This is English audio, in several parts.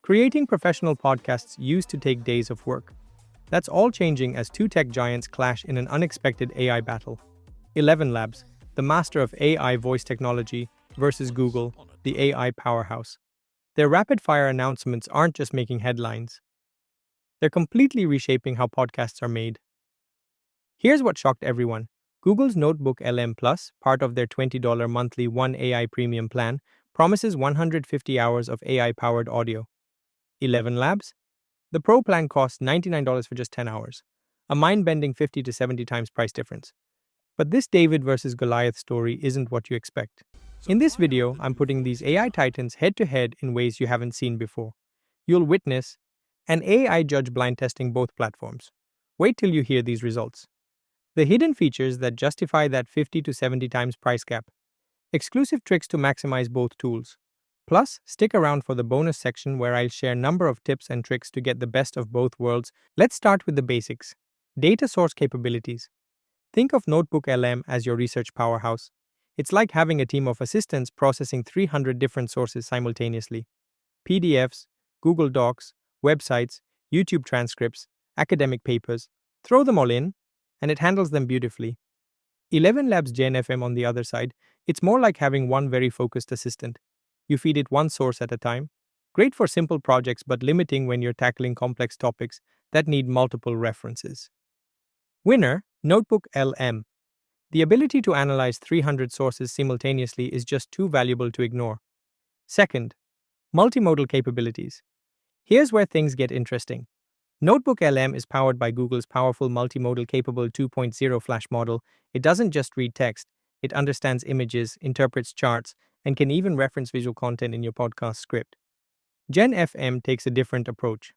Creating professional podcasts used to take days of work. That's all changing as two tech giants clash in an unexpected AI battle. ElevenLabs, the master of AI voice technology, versus Google, the AI powerhouse. Their rapid-fire announcements aren't just making headlines. They're completely reshaping how podcasts are made. Here's what shocked everyone. Google's NotebookLM Plus, part of their $20 monthly One AI premium plan, promises 150 hours of AI-powered audio. ElevenLabs? The Pro plan costs $99 for just 10 hours, a mind-bending 50 to 70 times price difference. But this David versus Goliath story isn't what you expect. In this video, I'm putting these AI titans head-to-head in ways you haven't seen before. You'll witness an AI judge blind testing both platforms. Wait till you hear these results. The hidden features that justify that 50 to 70 times price gap. Exclusive tricks to maximize both tools. Plus, stick around for the bonus section where I'll share a number of tips and tricks to get the best of both worlds. Let's start with the basics. Data source capabilities. Think of NotebookLM as your research powerhouse. It's like having a team of assistants processing 300 different sources simultaneously. PDFs, Google Docs, websites, YouTube transcripts, academic papers. Throw them all in, and it handles them beautifully. ElevenLabs GenFM on the other side, it's more like having one very focused assistant. You feed it one source at a time. Great for simple projects but limiting when you're tackling complex topics that need multiple references. Winner, NotebookLM. The ability to analyze 300 sources simultaneously is just too valuable to ignore. Second, multimodal capabilities. Here's where things get interesting. NotebookLM is powered by Google's powerful multimodal capable 2.0 Flash model. It doesn't just read text, it understands images, interprets charts, and can even reference visual content in your podcast script. GenFM takes a different approach.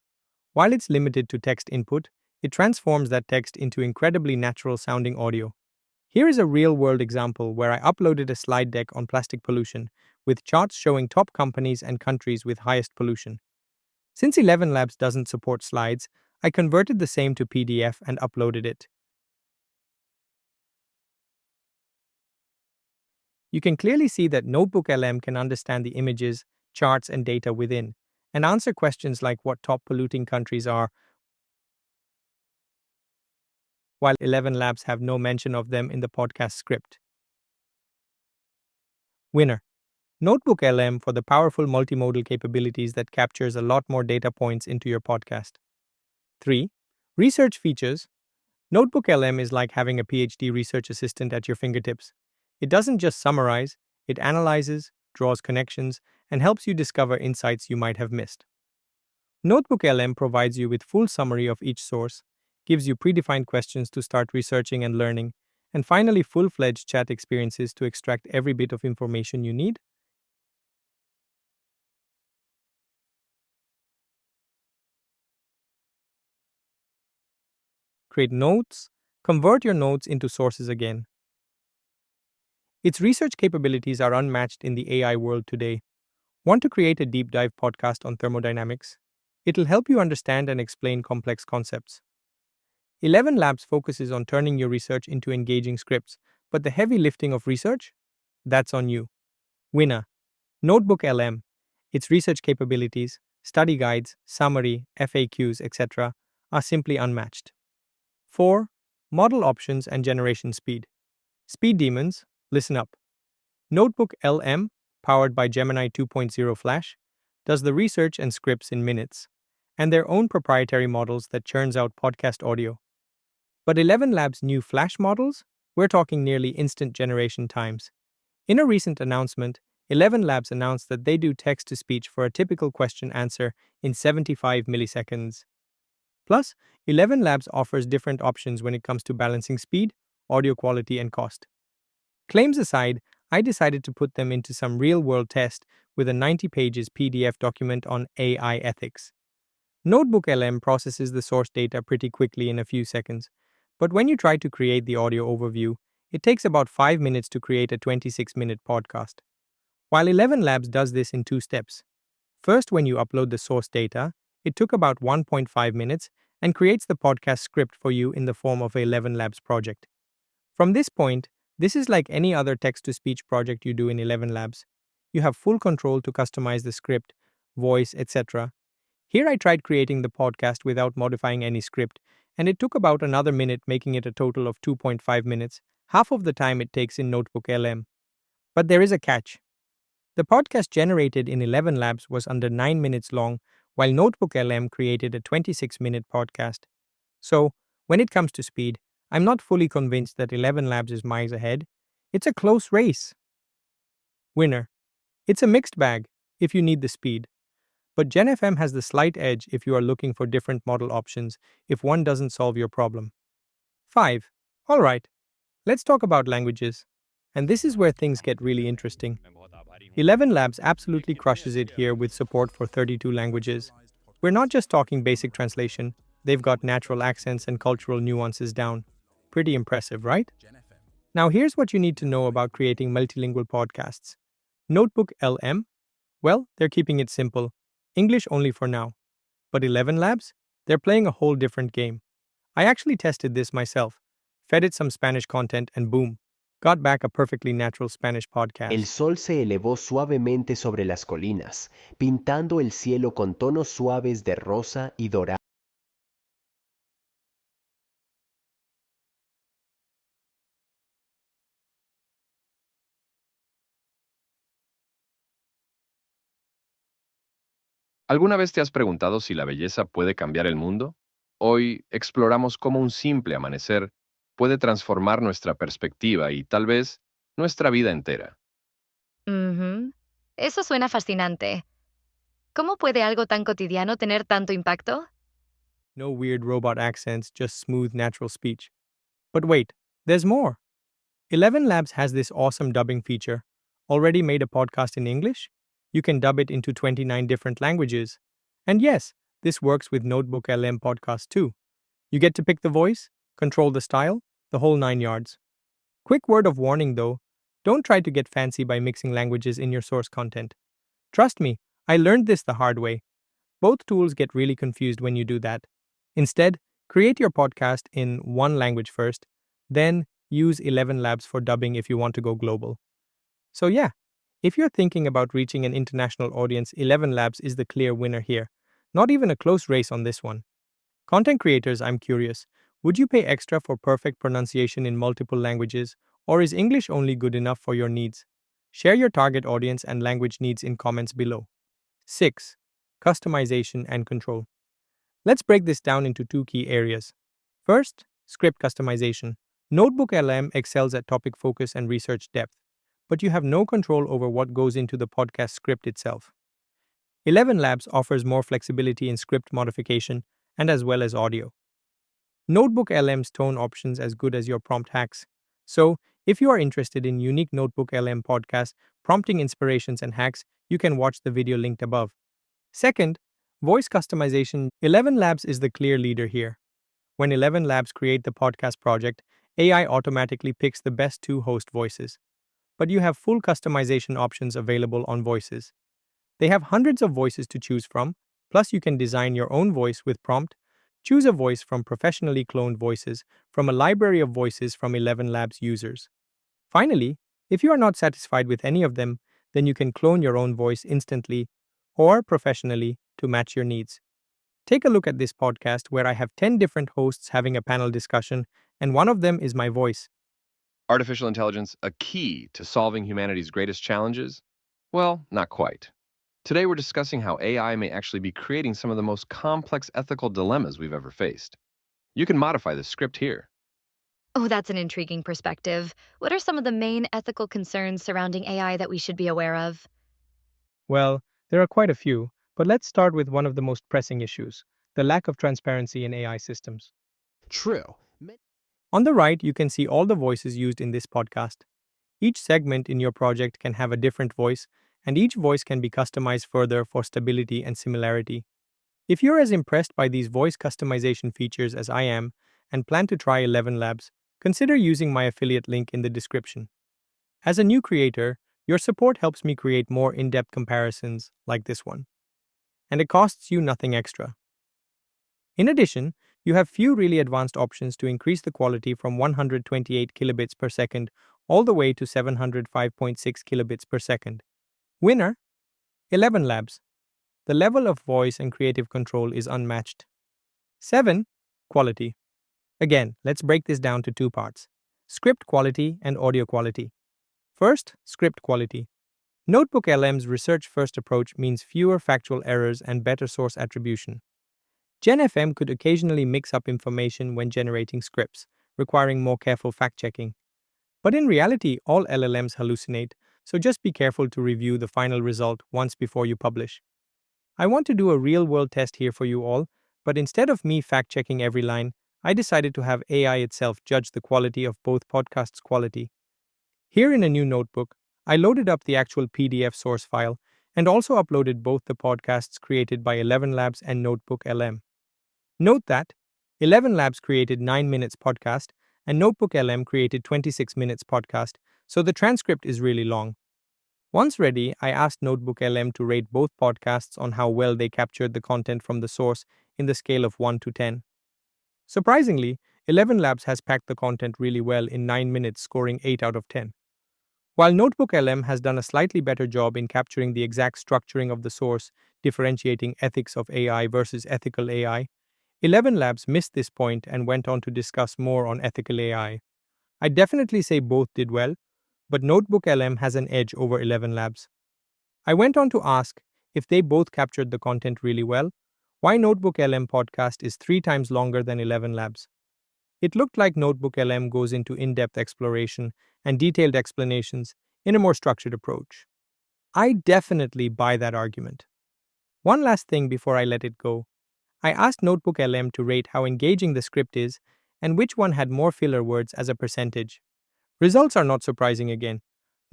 While it's limited to text input, it transforms that text into incredibly natural-sounding audio. Here is a real-world example where I uploaded a slide deck on plastic pollution, with charts showing top companies and countries with highest pollution. Since ElevenLabs doesn't support slides, I converted the same to PDF and uploaded it. You can clearly see that NotebookLM can understand the images, charts, and data within, and answer questions like what top polluting countries are, while ElevenLabs have no mention of them in the podcast script. Winner. NotebookLM for the powerful multimodal capabilities that captures a lot more data points into your podcast. 3. Research features. NotebookLM is like having a PhD research assistant at your fingertips. It doesn't just summarize, it analyzes, draws connections, and helps you discover insights you might have missed. NotebookLM provides you with full summary of each source, gives you predefined questions to start researching and learning, and finally full-fledged chat experiences to extract every bit of information you need. Create notes, convert your notes into sources again. Its research capabilities are unmatched in the AI world today. Want to create a deep dive podcast on thermodynamics? It'll help you understand and explain complex concepts. ElevenLabs focuses on turning your research into engaging scripts, but the heavy lifting of research? That's on you. Winner. NotebookLM. Its research capabilities, study guides, summary, FAQs, etc. are simply unmatched. 4. Model options and generation speed. Speed demons, listen up. NotebookLM, powered by Gemini 2.0 Flash, does the research and scripts in minutes, and their own proprietary models that churns out podcast audio. But ElevenLabs' new Flash models? We're talking nearly instant generation times. In a recent announcement, ElevenLabs announced that they do text-to-speech for a typical question answer in 75 milliseconds. Plus, ElevenLabs offers different options when it comes to balancing speed, audio quality, and cost. Claims aside, I decided to put them into some real-world test with a 90 pages PDF document on AI ethics. NotebookLM processes the source data pretty quickly in a few seconds, but when you try to create the audio overview, it takes about 5 minutes to create a 26-minute podcast. While ElevenLabs does this in 2 steps. First, when you upload the source data, it took about 1.5 minutes and creates the podcast script for you in the form of a ElevenLabs project. From this point, this is like any other text-to-speech project you do in ElevenLabs. You have full control to customize the script, voice, etc. Here I tried creating the podcast without modifying any script, and it took about another minute, making it a total of 2.5 minutes, half of the time it takes in NotebookLM. But there is a catch. The podcast generated in ElevenLabs was under 9 minutes long, while NotebookLM created a 26-minute podcast. So, when it comes to speed, I'm not fully convinced that ElevenLabs is miles ahead. It's a close race. Winner. It's a mixed bag if you need the speed. But GenFM has the slight edge if you are looking for different model options if one doesn't solve your problem. 5. Alright, let's talk about languages. And this is where things get really interesting. ElevenLabs absolutely crushes it here with support for 32 languages. We're not just talking basic translation, they've got natural accents and cultural nuances down. Pretty impressive, right? Now here's what you need to know about creating multilingual podcasts. NotebookLM? Well, they're keeping it simple. English only for now. But ElevenLabs? They're playing a whole different game. I actually tested this myself. Fed it some Spanish content and boom, got back a perfectly natural Spanish El podcast. sol se elevó suavemente sobre las colinas, pintando el cielo con tonos suaves de rosa y dorado. ¿Alguna vez te has preguntado si la belleza puede cambiar el mundo? Hoy exploramos cómo un simple amanecer puede transformar nuestra perspectiva y tal vez nuestra vida entera. Ujú. Eso suena fascinante. ¿Cómo puede algo tan cotidiano tener tanto impacto? No weird robot accents, just smooth natural speech. But wait, there's more. ElevenLabs has this awesome dubbing feature. Already made a podcast in English? You can dub it into 29 different languages. And yes, this works with NotebookLM podcast too. You get to pick the voice, control the style, the whole 9 yards. Quick word of warning though, don't try to get fancy by mixing languages in your source content. Trust me, I learned this the hard way. Both tools get really confused when you do that. Instead, create your podcast in one language first, then use ElevenLabs for dubbing if you want to go global. So yeah, if you're thinking about reaching an international audience, ElevenLabs is the clear winner here. Not even a close race on this one. Content creators, I'm curious, would you pay extra for perfect pronunciation in multiple languages, or is English only good enough for your needs? Share your target audience and language needs in comments below. 6. Customization and control. Let's break this down into two key areas. First, script customization. NotebookLM excels at topic focus and research depth, but you have no control over what goes into the podcast script itself. ElevenLabs offers more flexibility in script modification and as well as audio. NotebookLM's tone options as good as your prompt hacks. So, if you are interested in unique NotebookLM podcast prompting inspirations and hacks, you can watch the video linked above. Second, voice customization. ElevenLabs is the clear leader here. When ElevenLabs create the podcast project, AI automatically picks the best two host voices. But you have full customization options available on Voices. They have hundreds of voices to choose from, plus you can design your own voice with prompt. Choose a voice from professionally cloned voices from a library of voices from ElevenLabs users. Finally, if you are not satisfied with any of them, then you can clone your own voice instantly or professionally to match your needs. Take a look at this podcast where I have 10 different hosts having a panel discussion, and one of them is my voice. Artificial intelligence, a key to solving humanity's greatest challenges? Well, not quite. Today we're discussing how AI may actually be creating some of the most complex ethical dilemmas we've ever faced. You can modify the script here. Oh, that's an intriguing perspective. What are some of the main ethical concerns surrounding AI that we should be aware of? Well, there are quite a few, but let's start with one of the most pressing issues: the lack of transparency in AI systems. True. On the right, you can see all the voices used in this podcast. Each segment in your project can have a different voice, and each voice can be customized further for stability and similarity. If you're as impressed by these voice customization features as I am and plan to try ElevenLabs, consider using my affiliate link in the description. As a new creator, your support helps me create more in-depth comparisons like this one, and it costs you nothing extra. In addition, you have few really advanced options to increase the quality from 128 kilobits per second all the way to 705.6 kilobits per second. Winner? ElevenLabs. the level of voice and creative control is unmatched. 7. Quality. Again, let's break this down to two parts: script quality and audio quality. First, script quality. NotebookLM's research-first approach means fewer factual errors and better source attribution. GenFM could occasionally mix up information when generating scripts, requiring more careful fact-checking. But in reality, all LLMs hallucinate, so just be careful to review the final result once before you publish. I want to do a real-world test here for you all, but instead of me fact-checking every line, I decided to have AI itself judge the quality of both podcasts' quality. Here in a new notebook, I loaded up the actual PDF source file and also uploaded both the podcasts created by ElevenLabs and NotebookLM. Note that ElevenLabs created 9 minutes podcast and NotebookLM created 26 minutes podcast, so the transcript is really long. Once ready, I asked NotebookLM to rate both podcasts on how well they captured the content from the source in the scale of 1 to 10. Surprisingly, ElevenLabs has packed the content really well in 9 minutes, scoring 8 out of 10. While NotebookLM has done a slightly better job in capturing the exact structuring of the source, differentiating ethics of AI versus ethical AI, ElevenLabs missed this point and went on to discuss more on ethical AI. I definitely say both did well, but NotebookLM has an edge over ElevenLabs. I went on to ask, if they both captured the content really well, why NotebookLM podcast is 3 times longer than ElevenLabs. It looked like NotebookLM goes into in-depth exploration and detailed explanations in a more structured approach. I definitely buy that argument. One last thing before I let it go. I asked NotebookLM to rate how engaging the script is and which one had more filler words as a percentage. Results are not surprising again.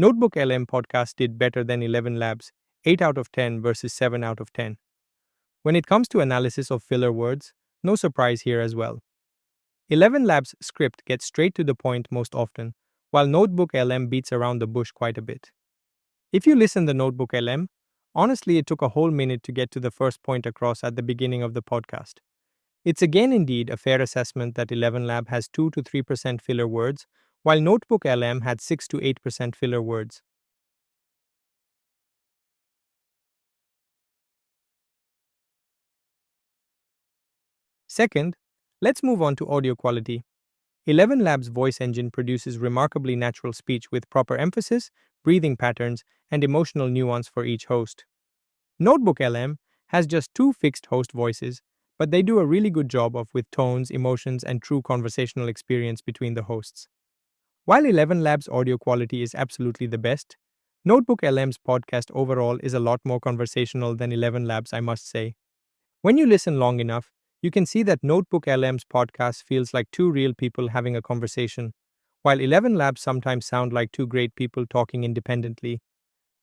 NotebookLM podcast did better than ElevenLabs, 8 out of 10 versus 7 out of 10. When it comes to analysis of filler words, no surprise here as well. ElevenLabs' script gets straight to the point most often, while NotebookLM beats around the bush quite a bit. If you listen to NotebookLM, honestly it took a whole minute to get to the first point across at the beginning of the podcast. It's again indeed a fair assessment that ElevenLab has 2 to 3% filler words, while NotebookLM had 6 to 8% filler words. Second, let's move on to audio quality. ElevenLabs' voice engine produces remarkably natural speech with proper emphasis, breathing patterns, and emotional nuance for each host. NotebookLM has just 2 fixed host voices, but they do a really good job with tones, emotions, and true conversational experience between the hosts. While ElevenLabs' audio quality is absolutely the best, NotebookLM's podcast overall is a lot more conversational than ElevenLabs, I must say. When you listen long enough, you can see that NotebookLM's podcast feels like 2 real people having a conversation, while ElevenLabs sometimes sound like 2 great people talking independently.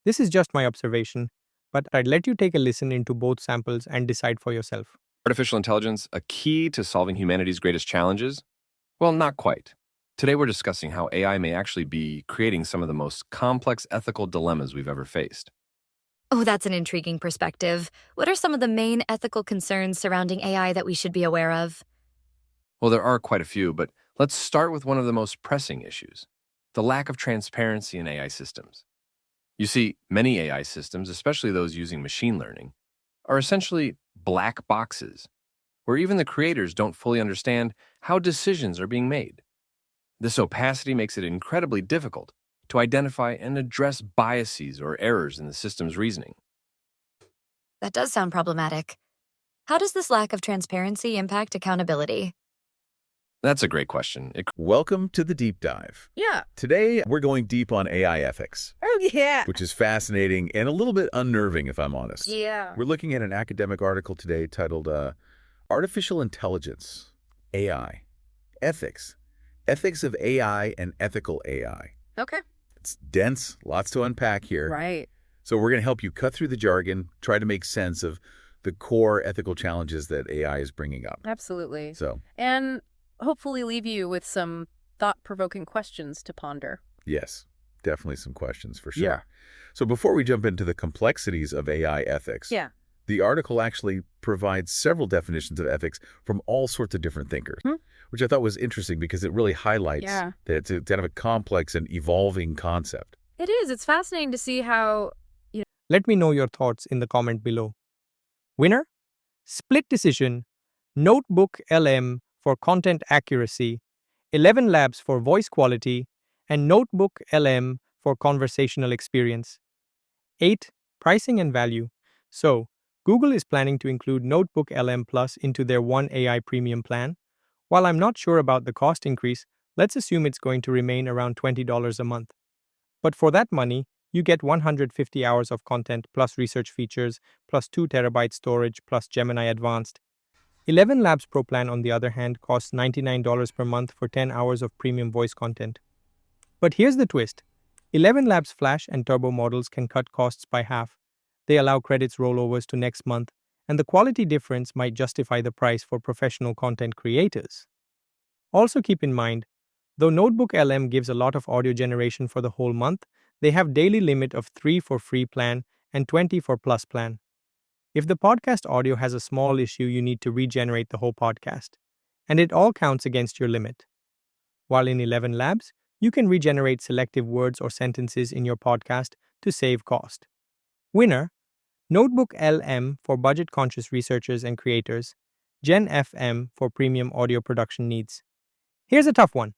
This is just my observation, but I'd let you take a listen into both samples and decide for yourself. Artificial intelligence, a key to solving humanity's greatest challenges? Well, not quite. Today we're discussing how AI may actually be creating some of the most complex ethical dilemmas we've ever faced. Oh, that's an intriguing perspective. What are some of the main ethical concerns surrounding AI that we should be aware of? Well, there are quite a few, but let's start with one of the most pressing issues: the lack of transparency in AI systems. You see, many AI systems, especially those using machine learning, are essentially black boxes, where even the creators don't fully understand how decisions are being made. This opacity makes it incredibly difficult to identify and address biases or errors in the system's reasoning. That does sound problematic. How does this lack of transparency impact accountability? That's a great question. Welcome to the deep dive. Yeah. Today, we're going deep on AI ethics, Oh, yeah. which is fascinating and a little bit unnerving, if I'm honest. Yeah. We're looking at an academic article today titled Artificial Intelligence, AI, Ethics, Ethics of AI and Ethical AI. Okay. It's dense, lots to unpack here. Right. So we're going to help you cut through the jargon, try to make sense of the core ethical challenges that AI is bringing up. Absolutely. So, And hopefully leave you with some thought-provoking questions to ponder. yes, definitely some questions for sure. Yeah. So before we jump into the complexities of AI ethics, Yeah. the article actually provides several definitions of ethics from all sorts of different thinkers, which I thought was interesting because it really highlights Yeah. that it's kind of a complex and evolving concept. It is. It's fascinating to see how... Let me know your thoughts in the comment below. Winner? Split Decision, NotebookLM for content accuracy, ElevenLabs for voice quality, and NotebookLM for conversational experience. 8. Pricing and value. So, Google is planning to include NotebookLM Plus into their One AI Premium plan. While I'm not sure about the cost increase, let's assume it's going to remain around $20 a month. But for that money, you get 150 hours of content plus research features, plus 2 terabyte storage, plus Gemini Advanced. ElevenLabs Pro plan, on the other hand, costs $99 per month for 10 hours of premium voice content. But here's the twist. ElevenLabs Flash and Turbo models can cut costs by half. They allow credits rollovers to next month, and the quality difference might justify the price for professional content creators. Also keep in mind, though NotebookLM gives a lot of audio generation for the whole month, they have daily limit of 3 for free plan and 20 for plus plan. If the podcast audio has a small issue, you need to regenerate the whole podcast, and it all counts against your limit. While in ElevenLabs, you can regenerate selective words or sentences in your podcast to save cost. Winner: NotebookLM for budget-conscious researchers and creators, Gen FM for premium audio production needs. Here's a tough one.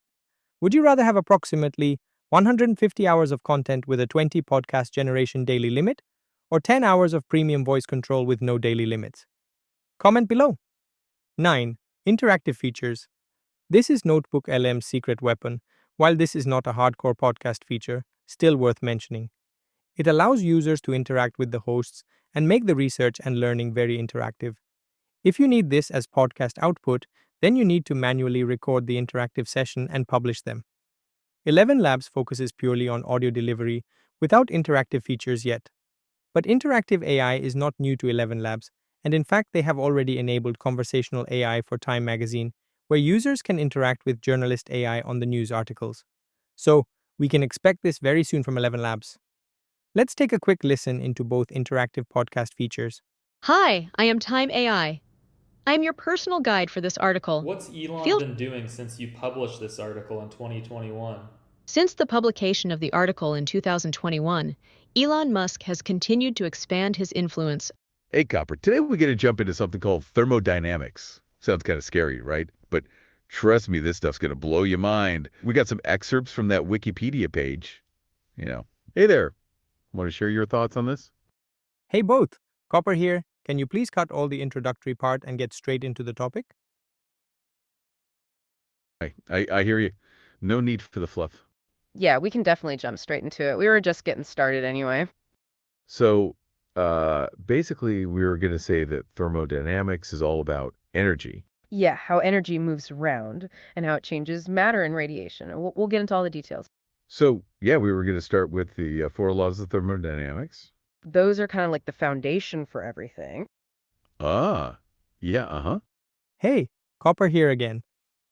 Would you rather have approximately 150 hours of content with a 20 podcast generation daily limit, or 10 hours of premium voice control with no daily limits? Comment below. 9. Interactive features. This is NotebookLM's secret weapon. While this is not a hardcore podcast feature, still worth mentioning. It allows users to interact with the hosts and make the research and learning very interactive. If you need this as podcast output, then you need to manually record the interactive session and publish them. ElevenLabs focuses purely on audio delivery without interactive features yet. But interactive AI is not new to ElevenLabs, and in fact they have already enabled conversational AI for Time magazine, where users can interact with journalist AI on the news articles. So, we can expect this very soon from ElevenLabs. Let's take a quick listen into both interactive podcast features. Hi, I am Time AI. I am your personal guide for this article. What's Elon Feel- been doing since you published this article in 2021? Since the publication of the article in 2021, Elon Musk has continued to expand his influence. Hey, Copper, today we're going to jump into something called thermodynamics. Sounds kind of scary, right? But trust me, this stuff's going to blow your mind. We got some excerpts from that Wikipedia page. Hey there. Want to share your thoughts on this? Hey both, Copper here. Can you please cut all the introductory part and get straight into the topic? I hear you. No need for the fluff. Yeah, we can definitely jump straight into it. We were just getting started anyway. So, basically, we were going to say that thermodynamics is all about energy. Yeah, how energy moves around and how it changes matter and radiation. We'll get into all the details. So, yeah, we were going to start with the 4 laws of thermodynamics. Those are kind of like the foundation for everything. Ah, yeah, uh-huh. Hey, Copper here again.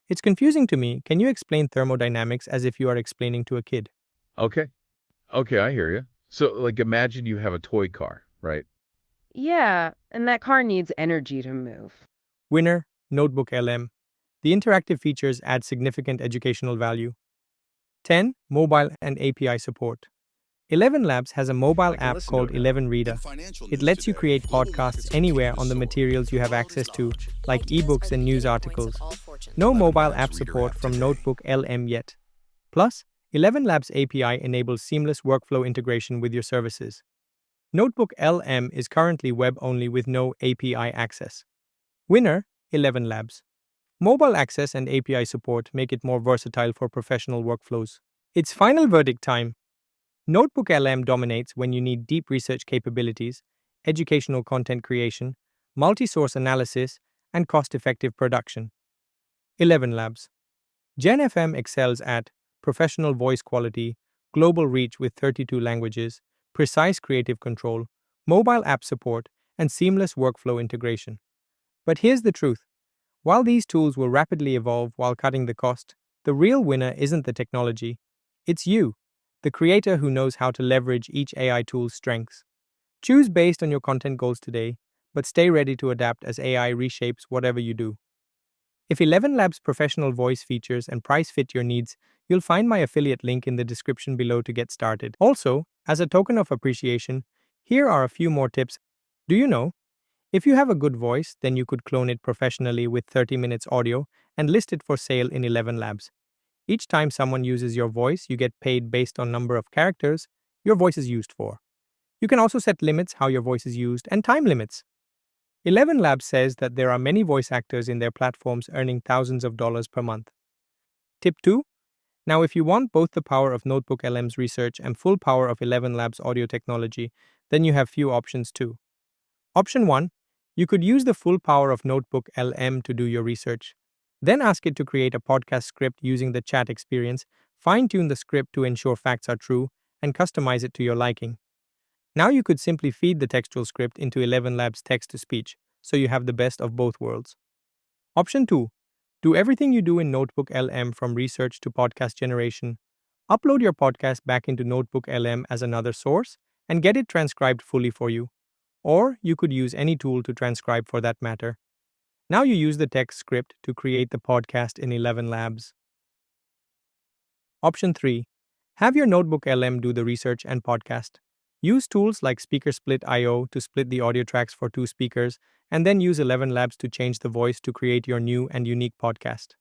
It's confusing to me. Can you explain thermodynamics as if you are explaining to a kid? Okay, I hear you. So, like, imagine you have a toy car, right? Yeah, and that car needs energy to move. Winner, NotebookLM. The interactive features add significant educational value. 10. Mobile and API support. ElevenLabs has a mobile app called ElevenReader. It lets you create podcasts anywhere on the materials you have access to, like ebooks and news articles. No mobile app support from NotebookLM yet. Plus, ElevenLabs API enables seamless workflow integration with your services. NotebookLM is currently web-only with no API access. Winner, ElevenLabs. Mobile access and API support make it more versatile for professional workflows. It's final verdict time. NotebookLM dominates when you need deep research capabilities, educational content creation, multi-source analysis, and cost-effective production. ElevenLabs. Gen FM excels at professional voice quality, global reach with 32 languages, precise creative control, mobile app support, and seamless workflow integration. But here's the truth. While these tools will rapidly evolve while cutting the cost, the real winner isn't the technology. It's you, the creator who knows how to leverage each AI tool's strengths. Choose based on your content goals today, but stay ready to adapt as AI reshapes whatever you do. If ElevenLabs professional voice features and price fit your needs, you'll find my affiliate link in the description below to get started. Also, as a token of appreciation, here are a few more tips. Do you know? If you have a good voice, then you could clone it professionally with 30 minutes audio and list it for sale in ElevenLabs. Each time someone uses your voice, you get paid based on number of characters your voice is used for. You can also set limits how your voice is used and time limits. ElevenLabs says that there are many voice actors in their platforms earning thousands of dollars per month. Tip 2. Now, if you want both the power of NotebookLM's research and full power of ElevenLabs audio technology, then you have few options too. Option 1. You could use the full power of NotebookLM to do your research. Then ask it to create a podcast script using the chat experience, fine-tune the script to ensure facts are true, and customize it to your liking. Now you could simply feed the textual script into ElevenLabs text-to-speech, so you have the best of both worlds. Option 2. Do everything you do in NotebookLM from research to podcast generation. Upload your podcast back into NotebookLM as another source and get it transcribed fully for you. Or you could use any tool to transcribe for that matter. Now you use the text script to create the podcast in ElevenLabs. Option 3. Have your NotebookLM do the research and podcast. Use tools like SpeakerSplit.io to split the audio tracks for two speakers, and then use ElevenLabs to change the voice to create your new and unique podcast.